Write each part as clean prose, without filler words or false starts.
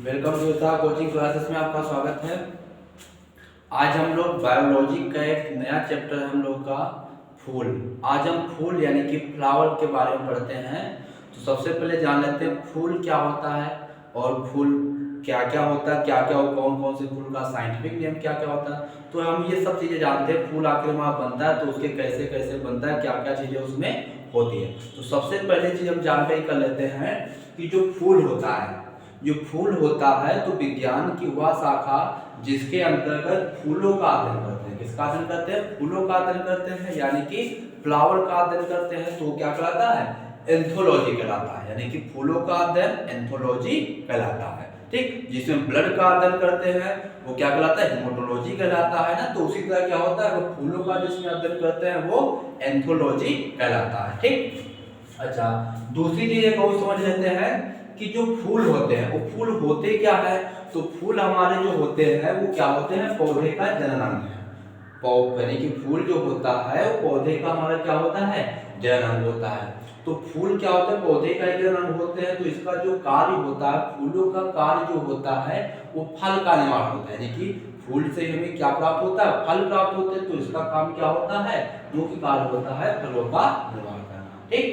Welcome to the coaching classes में आपका स्वागत है। आज हम लोग बायोलॉजी का एक नया चैप्टर है हम लोग का फूल। आज हम फूल यानी कि फ्लावर के बारे में पढ़ते हैं। तो सबसे पहले जान लेते हैं फूल क्या होता है और फूल क्या क्या होता है, क्या क्या कौन कौन से फूल का साइंटिफिक नेम क्या क्या होता है। तो हम ये सब चीज़ें जानते हैं। फूल आखिर वहाँ बनता है तो उसके कैसे कैसे बनता है, क्या क्या चीज़ें उसमें होती है। तो सबसे पहले चीज़ हम जानकारी कर लेते हैं कि जो फूल होता है, जो फूल होता है तो विज्ञान की वह शाखा जिसके अंतर्गत फूलों का अध्ययन करते हैं। किसका अध्ययन करते हैं? फूलों का अध्ययन करते हैं, यानी कि फ्लावर का अध्ययन करते हैं। तो क्या कहलाता है? एंथोलॉजी कहलाता है, यानी कि फूलों का अध्ययन एंथोलॉजी कहलाता है। ठीक, जिसमें ब्लड का अध्ययन करते हैं वो क्या कहलाता है? हेमेटोलॉजी कहलाता है ना। तो उसी तरह क्या होता है, वो फूलों का जिसमें अध्ययन करते हैं वो एंथोलॉजी कहलाता है। ठीक, अच्छा, दूसरी चीज एक और समझ लेते हैं कि जो फूल होते हैं वो फूल होते क्या है। तो फूल हमारे जो होते हैं वो क्या होते हैं? पौधे का जननांग है। यानी कि फूल जो होता है वो पौधे का हमारा क्या होता है? जननांग होता है। तो फूल क्या होता है? पौधे का ही जननांग होते हैं। तो इसका जो कार्य होता है, फूलों का कार्य जो होता है वो फल का निर्माण होता है। यानी कि फूल से हमें क्या प्राप्त होता है? फल प्राप्त होते हैं। तो इसका काम क्या होता है? मुख्य कार्य होता है फलों का निर्माण करना। ठीक,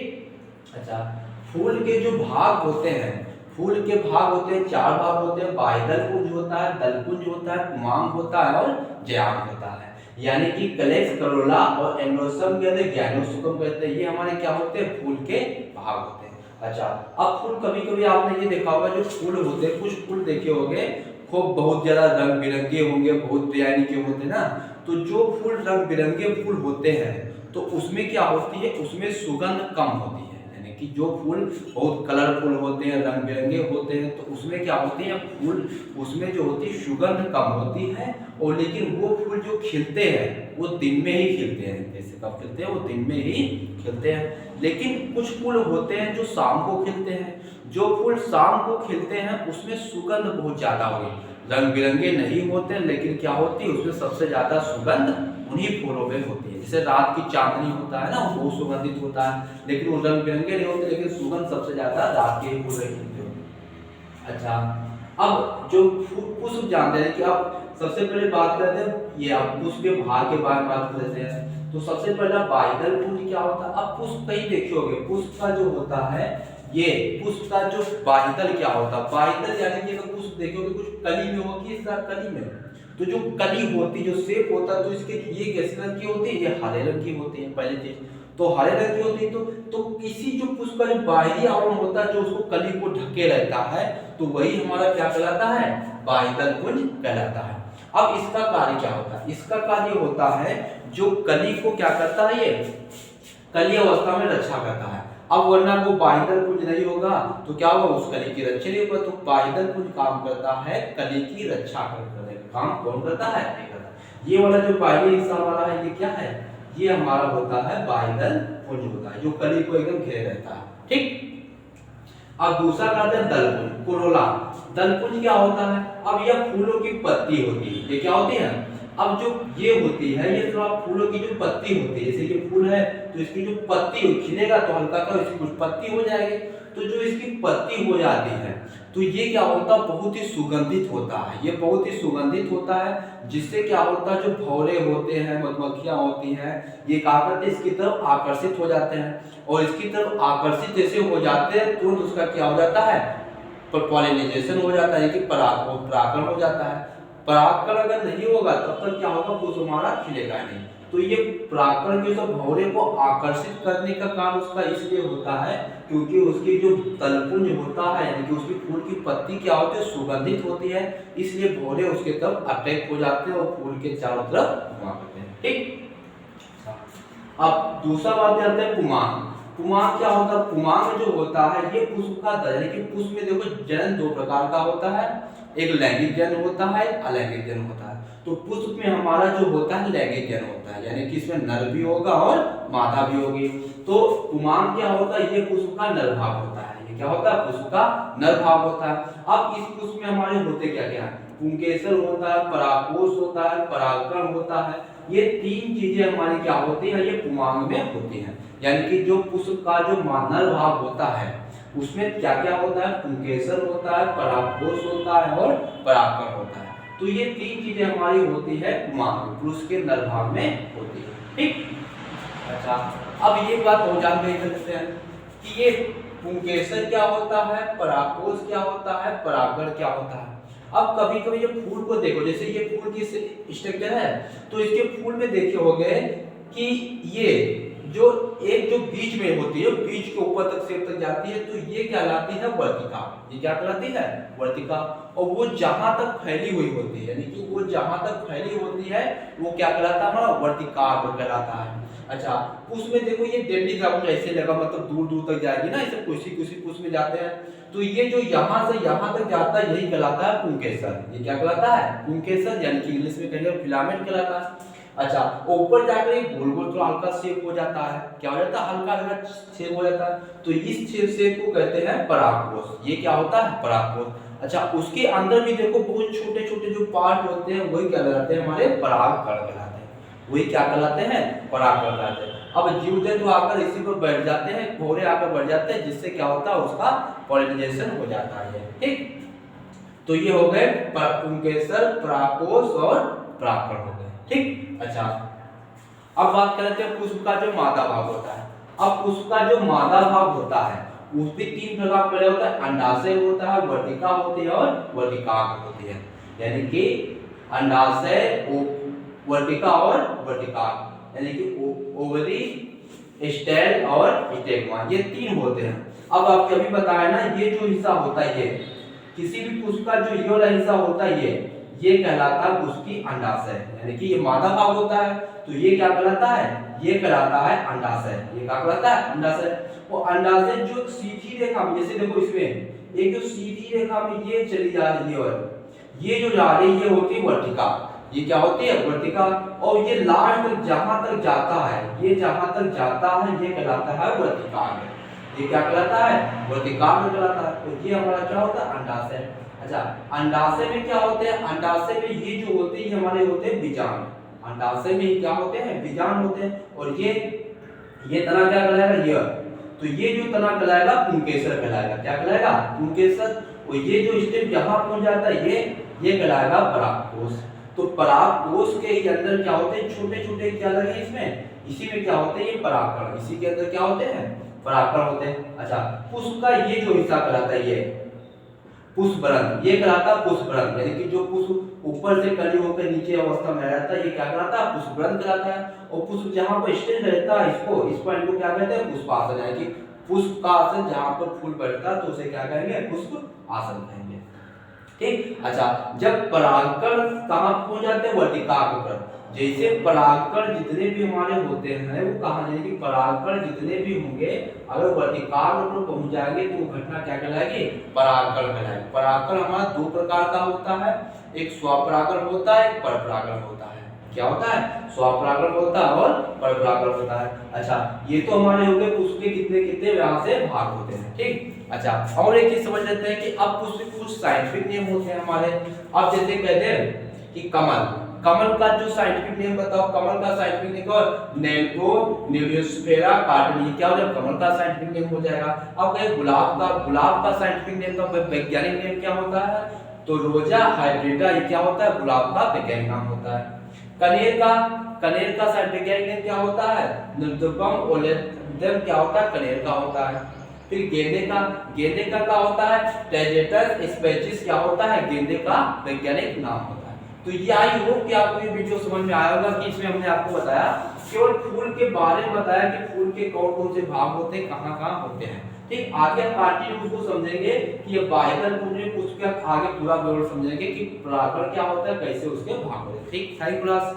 अच्छा, फूल के जो भाग होते हैं, फूल के भाग होते हैं, चार भाग होते हैं। बाह्यदल पुंज होता है, दलपुंज होता है, पुमांग होता है और ज्याम होता है। यानी कि कलेक्स, करोला और एंडोसम कहते हैं, गैनोस्पर्म कहते हैं। ये हमारे क्या होते हैं? फूल के भाग होते हैं। अच्छा, अब फूल कभी कभी आपने ये देखा होगा, जो फूल होते हैं, कुछ फूल देखे होंगे खूब बहुत ज्यादा रंग बिरंगे होंगे, बहुत डिजाइन के होते हैं ना। तो जो फूल रंग बिरंगे फूल होते हैं तो उसमें क्या होती है? उसमें सुगंध कम होती है। यानी कि जो फूल बहुत कलरफुल होते हैं, रंग बिरंगे होते हैं, तो उसमें क्या होती है? फूल उसमें जो होती है सुगंध कम होती है। और लेकिन वो फूल जो खिलते हैं वो दिन में ही खिलते हैं। जैसे कब खिलते हैं? वो दिन में ही खिलते हैं। लेकिन कुछ फूल होते हैं जो शाम को खिलते हैं। जो फूल शाम को खिलते हैं उसमें सुगंध बहुत ज्यादा होगी। रंग बिरंगे नहीं होते लेकिन क्या होती है? उसमें सबसे ज्यादा सुगंध उन्हीं फूलों में होती है। जैसे रात की चांदनी होता है ना, वो बहुत सुगंधित होता है, लेकिन वो रंग बिरंगे नहीं होते, लेकिन सुगंध सबसे ज्यादा रात के फूल में खिलते होते हैं। अच्छा, अब जो पुष्प जानते हैं कि अब सबसे पहले बात करते हैं, ये आप पुष्प के भाग के बारे में बात करते हैं। तो सबसे पहला बाह्यदल पुंज क्या होता है? अब पुष्प कहीं देखे होंगे, पुष्प का जो होता है, ये पुष्प का जो बाह्यदल क्या होता है? बाह्यदल यानी कि अगर पुष्प देखे होंगे कुछ कली में होगी, इस तरह कली में, तो जो कली होती, जो सेप होता है, तो इसके ये कैसे रंग की होती है? ये हरे रंग की होती है। पहली चीज तो हरे रंग की होती है। तो किसी जो पुष्प का जो बाहरी आवरण होता है जो उसको कली को ढके रहता है, तो वही हमारा क्या कहलाता है? बाह्यदल पुंज कहलाता है। अब इसका कार्य क्या होता है? इसका कार्य होता है जो कली को क्या करता है? ये कली अवस्था में रक्षा करता है। अब वरना वो बाह्यदल पुंज नहीं होगा तो क्या होगा? उस कली की रक्षा नहीं होगा। तो बाह्यदल पुंज काम करता है कली की रक्षा करने का। काम कौन करता है? ये करता है। ये वाला जो बाह्य हिस्सा वाला है ये क्या है? ये हमारा होता है बाह्यदल पुंज होता है, जो कली को एकदम घेरे रहता है। ठीक, अब दूसरा कहते हैं दलपुंज, कोरोला। दलपुंज क्या होता है? अब यह फूलों की पत्ती होती है। ये क्या होती है? अब जो ये होती है, ये तो आप फूलों की जो पत्ती होती है, जैसे ये फूल है तो इसकी जो पत्ती खिलेगा तो हल्का का इसकी कुछ पत्ती हो जाएगी। तो जो इसकी पत्ती हो जाती है तो ये क्या होता है? बहुत ही सुगंधित होता है। ये बहुत ही सुगंधित होता है, जिससे क्या होता है? जो भौरे होते हैं, मधुमक्खियां होती हैं, ये क्या करते हैं? इसकी तरफ आकर्षित हो जाते हैं। और इसकी तरफ आकर्षित जैसे हो जाते हैं तुरंत उसका क्या हो जाता है? पॉलिनाइजेशन हो जाता है कि परागण हो जाता है। परागण अगर नहीं होगा तब तक क्या होगा? कुछ हमारा खिलेगा नहीं। तो ये परागण के सब भौरे को आकर्षित करने का काम उसका इसलिए होता है क्योंकि उसकी जो तलपुंज होता है, यानी कि उसकी फूल की पत्ती क्या होती है? सुगंधित होती है। इसलिए भौरे उसके तरफ अट्रैक्ट हो जाते हैं और फूल के चारों तरफ घुमा करते हैं। ठीक, अब दूसरा बात आते हैं पुमांग। पुमांग क्या होता है? पुमांग जो होता है ये पुष्प का दल, यानी कि पुष्प में देखो जनन दो प्रकार का होता है, एक लैंगिक जनन होता है, एक अलैंगिक जनन होता है। तो पुष्प में हमारा जो होता है लैंगिक जनन होता है, यानी कि इसमें नर भी होगा और मादा भी होगी। तो पुमांग क्या होता है? ये पुष्प का नर भाग होता है। ये क्या होता है? पुष्प का नर भाग होता है। अब इस पुष्प में हमारे होते क्या क्या है? पुंकेसर होता है, परागकोश होता है, परागकण होता है। ये तीन चीजें हमारी क्या होती है? ये पुमांग में होती हैं। यानी कि जो पुष्प का जो नर भाग होता है उसमें क्या क्या होता है, पुंकेसर होता है, परागकोश होता है और परागकण होता है। तो ये तीन चीजें हमारी होती है मानव पुरुष के नर भाग में होती है। ठीक, अच्छा अब ये बात हो जान गई सकते हैं कि ये पुंकेसर क्या होता है, परागकोश क्या होता है, परागकण क्या होता है। अब कभी कभी ये फूल को देखो, जैसे ये फूल की स्ट्रक्चर है, तो इसके फूल में देखे होंगे कि ये जो एक जो बीज में होती है, बीज के ऊपर तक सेब तक जाती है, तो ये क्या कहलाती है, वर्तिका। ये क्या कहलाती है, वर्तिका। और वो जहां तक फैली हुई होती है, यानी कि वो जहां तक फैली होती है वो क्या कहलाता है, हमारा वर्तिकाग्र कहलाता है। अच्छा, उसमें देखो ये डंडी ग्राउंड ऐसे लगा, मतलब दूर दूर तक जाएगी ना, ऐसे कुछ कुछ में जाते हैं, तो ये जो यहाँ से यहाँ तक जाता है यही कहलाता है पुंकेसर। ये क्या कहलाता है, पुंकेसर, यानी कि इंग्लिश में कहेंगे फिलामेंट कहलाता है। अच्छा, ऊपर जाकर ये गोल गोल तो हल्का शेप हो जाता है, क्या हो जाता है, हल्का हल्का शेप हो जाता है, तो इस शेप को कहते हैं परागकोश। ये क्या होता है, परागकोश। अच्छा, उसके अंदर भी देखो बहुत छोटे छोटे जो पार्ट होते हैं वही क्या कहलाते हैं, हमारे परागकण कहलाते हैं। वही क्या कहलाते हैं, परागकण कहलाते हैं। अब जीव जंतु आकर इसी पर बैठ जाते हैं, भौरे आकर बैठ जाते हैं, जिससे क्या होता है, उसका पॉलिनाइजेशन हो जाता है। ठीक, तो ये हो गए पुंकेसर, परागकोश और परागकण हो गए। ठीक, अच्छा अब बात करते हैं पुष्प का जो मादा भाग होता है। अब पुष्प का जो मादा भाग होता है उसमें तीन प्रकार पहले होता है, अंडाशय होता है, वर्तिका होती है और वर्तिकाग्र होती है। यानी कि अंडाशय, वर्तिका और वर्तिकाग्र, यानी कि ओवरी, स्टेल और स्टेगमा, ये तीन होते हैं। अब आपको अभी बताया ना, ये जो हिस्सा होता है, ये किसी भी पुष्प का जो ये वाला हिस्सा होता है, ये कहलाता है उसकी अंडाशय, यानी कि ये मादा भाग होता है, तो ये क्या कहलाता है, ये कहलाता है अंडाशय। ये क्या कहलाता है, अंडाशय। वो अंडाशय जो सीधी रेखा में, जैसे देखो इसमें एक जो सीधी रेखा में ये चली जा रही है और ये जो जा रही है ये होती है वर्तिका। ये क्या होती है, वर्तिका। और ये लास्ट तक जहां तक जाता है, ये जहां तक जाता है ये कहलाता है वर्तिकाग्र। ये क्या कहलाता है, वर्तिकाग्र कहलाता है। तो ये हमारा क्या होता है, अंडाशय। अच्छा, अंडाशय में क्या होते हैं, अंडाशय में ये जो होते हैं हमारे होते हैं बीजांड। अंडाशय में क्या होते हैं, बीजांड होते हैं। और ये तना क्या कहलाएगा, ये, तो ये जो तना कहलाएगा पुंकेसर कहलाएगा। क्या कहलाएगा, पुंकेसर। और ये जो स्टेप यहाँ पहुंच जाता है ये कहलाएगा परागकोश। तो परागकोश के अंदर क्या होते हैं, छोटे छोटे क्या लगे इसमें, इसी में क्या होते हैं, ये परागकण, इसी के अंदर क्या होते हैं, परागकण होते हैं। अच्छा, पुष्प का ये जो हिस्सा कहलाता है, ये पुष्पबरन, ये कहलाता है पुष्पबरन, यानी कि जो पुष्प ऊपर से कली होकर नीचे अवस्था में रहता है, ये क्या कहलाता है, पुष्पबरन कहलाता है। और पुष्प जहां पर स्टैंड रहता है, इस पॉइंट को क्या कहते हैं, पुष्पासन, यानी कि पुष्प का आसन जहां पर फूल बैठता है तो उसे क्या कहेंगे, पुष्प आसन कहेंगे। ठीक, अच्छा, जब परागकण कहां पहुंच जाते हैं, वर्तिकाग्र पर। जैसे परागकण जितने भी हमारे होते हैं वो कहा जाए कि परागकण जितने भी होंगे अगर वर्तिकाग्र पर पहुंच जाएंगे तो घटना क्या कहलाएगी, परागकण कहलाएगी। परागकण हमारा दो प्रकार का होता है, एक स्वपरागण होता है, एक परपरागण होता है। क्या होता है, स्वपरागण होता है और परपरागण होता है। अच्छा, ये तो हमारे हो गए पुष्प के कितने कितने यहाँ से भाग होते हैं। ठीक, अच्छा, और एक चीज समझ लेते हैं कि अब पुष्प के कुछ साइंटिफिक नेम होते हैं हमारे। अब जैसे कहते हैं कि कमल का जो साइंटिफिक नेम बताओ, कमल का साइंटिफिक नेम नेल्को न्यूलियोस्फेरा कार्टनी, क्या हो जाएगा, कमल का साइंटिफिक नेम हो जाएगा। अब कहें गुलाब का साइंटिफिक नेम का वैज्ञानिक नेम क्या होता है, तो रोजा हाइब्रिडा, ये क्या होता है, गुलाब का वैज्ञानिक नाम होता है। कनेर का वैज्ञानिक नेम क्या होता है, निर्दुपम ओलेंथम, क्या होता है, कनेर का होता है। फिर गेंदे का क्या होता है, टेजेटस स्पेचिस, क्या होता है, गेंदे का वैज्ञानिक नाम होता है। तो ये आई होप कि आपको ये वीडियो समझ में आया होगा कि इसमें हमने आपको बताया केवल फूल के बारे में बताया कि फूल के कौन कौन से भाग होते हैं, कहाँ होते हैं। ठीक, आगे हम पार्टी उसको समझेंगे कि ये बाइबल कुछ के आगे पूरा विवरण समझेंगे कि परागकण क्या होता है, कैसे उसके भाग होते हैं। ठीक, थैंक यू क्लास।